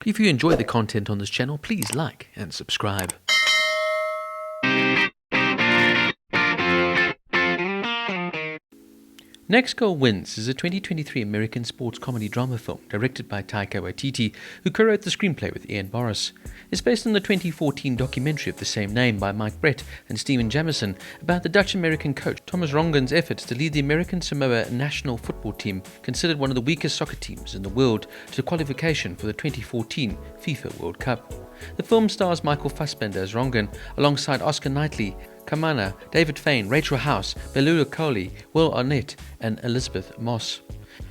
If you enjoy the content on this channel, please like and subscribe. Next Goal Wins is a 2023 American sports comedy drama film directed by Taika Waititi, who co-wrote the screenplay with Iain Morris. It's based on the 2014 documentary of the same name by Mike Brett and Stephen Jamison about the Dutch-American coach Thomas Rongen's efforts to lead the American Samoa national football team, considered one of the weakest soccer teams in the world, to qualification for the 2014 FIFA World Cup. The film stars Michael Fassbender as Rongen, alongside Oscar Kightley, Kaimana, David Fane, Rachel House, Beulah Koale, Arnett and Elisabeth Moss.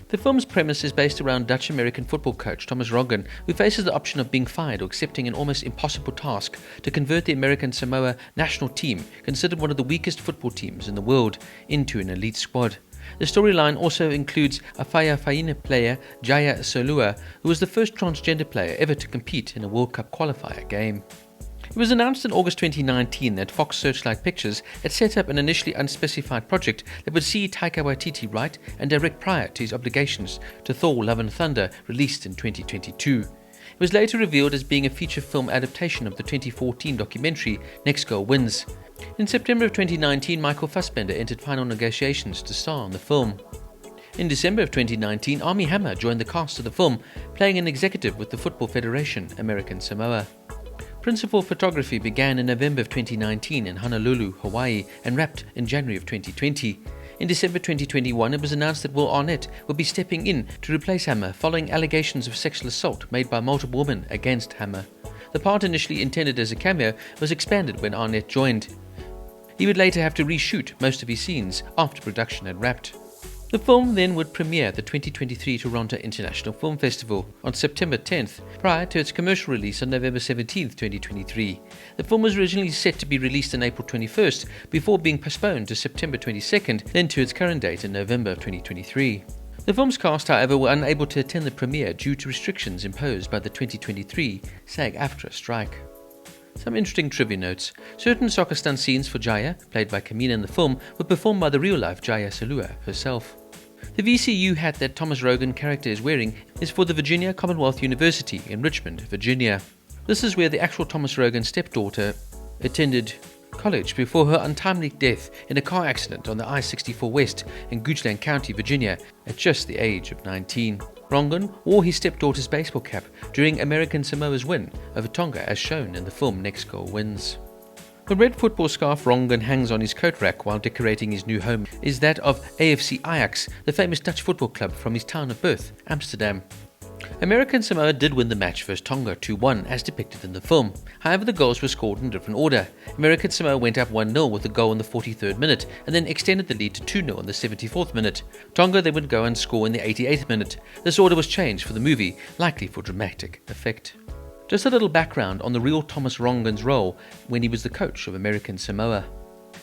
The film's premise is based around Dutch-American football coach Thomas Rongen, who faces the option of being fired or accepting an almost impossible task to convert the American Samoa national team, considered one of the weakest football teams in the world, into an elite squad. The storyline also includes a Fane player, Jaya Solua, who was the first transgender player ever to compete in a World Cup qualifier game. It was announced in August 2019 that Fox Searchlight Pictures had set up an initially unspecified project that would see Taika Waititi write and direct prior to his obligations to Thor: Love and Thunder, released in 2022. It was later revealed as being a feature film adaptation of the 2014 documentary Next Goal Wins. In September of 2019, Michael Fassbender entered final negotiations to star in the film. In December of 2019, Armie Hammer joined the cast of the film, playing an executive with the Football Federation, American Samoa. Principal photography began in November of 2019 in Honolulu, Hawaii, and wrapped in January of 2020. In December 2021, it was announced that Arnett would be stepping in to replace Hammer following allegations of sexual assault made by multiple women against Hammer. The part initially intended as a cameo was expanded when Arnett joined. He would later have to reshoot most of his scenes after production had wrapped. The film then would premiere at the 2023 Toronto International Film Festival on September 10th, prior to its commercial release on November 17th, 2023. The film was originally set to be released on April 21st, before being postponed to September 22nd, then to its current date in November of 2023. The film's cast, however, were unable to attend the premiere due to restrictions imposed by the 2023 SAG-AFTRA strike. Some interesting trivia notes. Certain soccer stunt scenes for Jaya, played by Kaimana in the film, were performed by the real-life Jaya Solua herself. The VCU hat that Thomas Rongen character is wearing is for the Virginia Commonwealth University in Richmond, Virginia. This is where the actual Thomas Rongen stepdaughter attended college before her untimely death in a car accident on the I-64 West in Goochland County, Virginia, at just the age of 19. Rongen wore his stepdaughter's baseball cap during American Samoa's win over Tonga, as shown in the film Next Goal Wins. The red football scarf Rongen hangs on his coat rack while decorating his new home is that of AFC Ajax, the famous Dutch football club from his town of birth, Amsterdam. American Samoa did win the match versus Tonga 2-1 as depicted in the film. However, the goals were scored in different order. American Samoa went up 1-0 with a goal in the 43rd minute and then extended the lead to 2-0 in the 74th minute. Tonga then would go and score in the 88th minute. This order was changed for the movie, likely for dramatic effect. Just a little background on the real Thomas Rongen's role when he was the coach of American Samoa.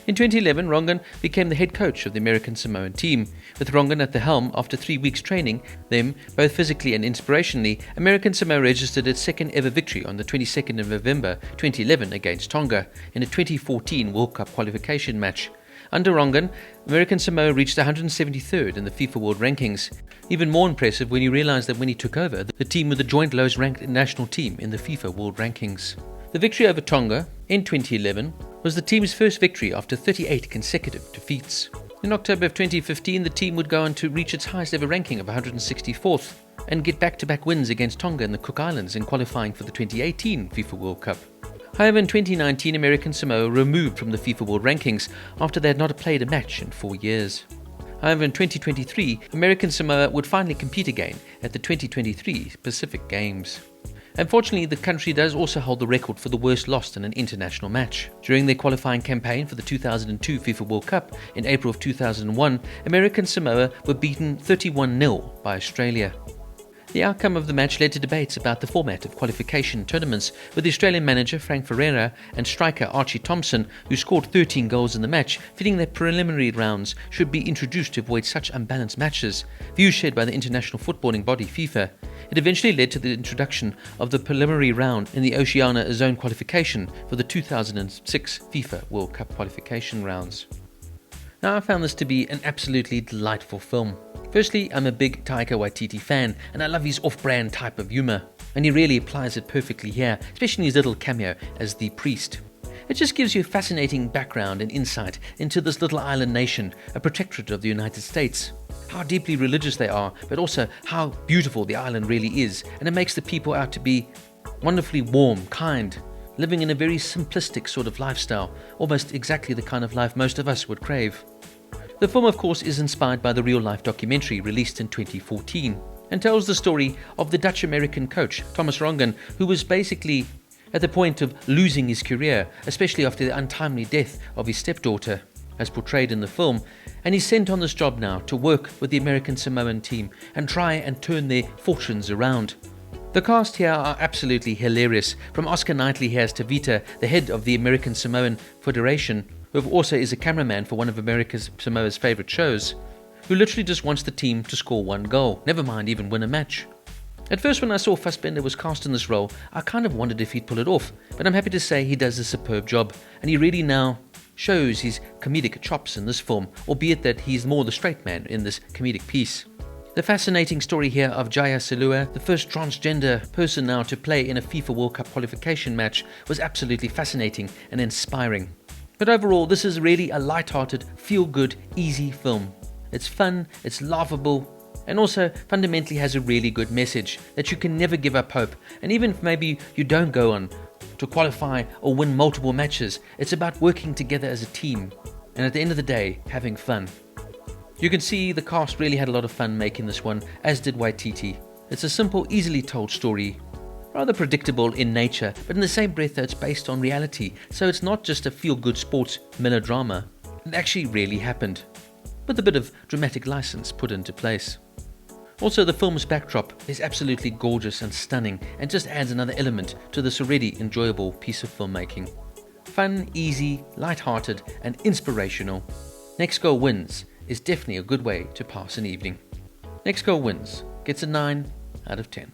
In 2011, Rongen became the head coach of the American Samoan team. With Rongen at the helm, after 3 weeks training them, both physically and inspirationally, American Samoa registered its second ever victory on the 22nd of November 2011 against Tonga in a 2014 World Cup qualification match. Under Rongen, American Samoa reached 173rd in the FIFA World Rankings. Even more impressive when you realize that when he took over, the team were the joint lowest ranked national team in the FIFA World Rankings. The victory over Tonga in 2011 was the team's first victory after 38 consecutive defeats. In October of 2015, the team would go on to reach its highest ever ranking of 164th and get back-to-back wins against Tonga and the Cook Islands in qualifying for the 2018 FIFA World Cup. However, in 2019, American Samoa were removed from the FIFA World Rankings after they had not played a match in 4 years. However, in 2023, American Samoa would finally compete again at the 2023 Pacific Games. Unfortunately, the country does also hold the record for the worst loss in an international match. During their qualifying campaign for the 2002 FIFA World Cup in April of 2001, American Samoa were beaten 31-0 by Australia. The outcome of the match led to debates about the format of qualification tournaments, with the Australian manager Frank Ferreira and striker Archie Thompson, who scored 13 goals in the match, feeling that preliminary rounds should be introduced to avoid such unbalanced matches, views shared by the international footballing body FIFA. It eventually led to the introduction of the preliminary round in the Oceania Zone qualification for the 2006 FIFA World Cup qualification rounds. Now, I found this to be an absolutely delightful film. Firstly, I'm a big Taika Waititi fan, and I love his off-brand type of humour. and he really applies it perfectly here, especially in his little cameo as the priest. It just gives you a fascinating background and insight into this little island nation, a protectorate of the United States. How deeply religious they are, but also how beautiful the island really is, and it makes the people out to be wonderfully warm, kind, living in a very simplistic sort of lifestyle, almost exactly the kind of life most of us would crave. The film, of course, is inspired by the real-life documentary released in 2014 and tells the story of the Dutch-American coach, Thomas Rongen, who was basically at the point of losing his career, especially after the untimely death of his stepdaughter, as portrayed in the film, and he's sent on this job now to work with the American Samoan team and try and turn their fortunes around. The cast here are absolutely hilarious, from Oscar Kightley here as Tavita, the head of the American Samoan Federation, who also is a cameraman for one of Samoa's favourite shows, who literally just wants the team to score one goal, never mind even win a match. At first, when I saw Fassbender was cast in this role, I kind of wondered if he'd pull it off, but I'm happy to say he does a superb job, and he really now shows his comedic chops in this film, albeit that he's more the straight man in this comedic piece. The fascinating story here of Jaya Salua, the first transgender person now to play in a FIFA World Cup qualification match, was absolutely fascinating and inspiring. But overall, this is really a light-hearted, feel-good, easy film. It's fun, it's laughable, and also fundamentally has a really good message that you can never give up hope. And even if maybe you don't go on to qualify or win multiple matches, it's about working together as a team and at the end of the day, having fun. You can see the cast really had a lot of fun making this one, as did Waititi. It's a simple, easily told story, rather predictable in nature, but in the same breath that it's based on reality, so it's not just a feel-good sports melodrama. It actually really happened, with a bit of dramatic license put into place. Also, the film's backdrop is absolutely gorgeous and stunning, and just adds another element to this already enjoyable piece of filmmaking. Fun, easy, light-hearted, and inspirational. Next Goal Wins is definitely a good way to pass an evening. Next Goal Wins gets a 9 out of 10.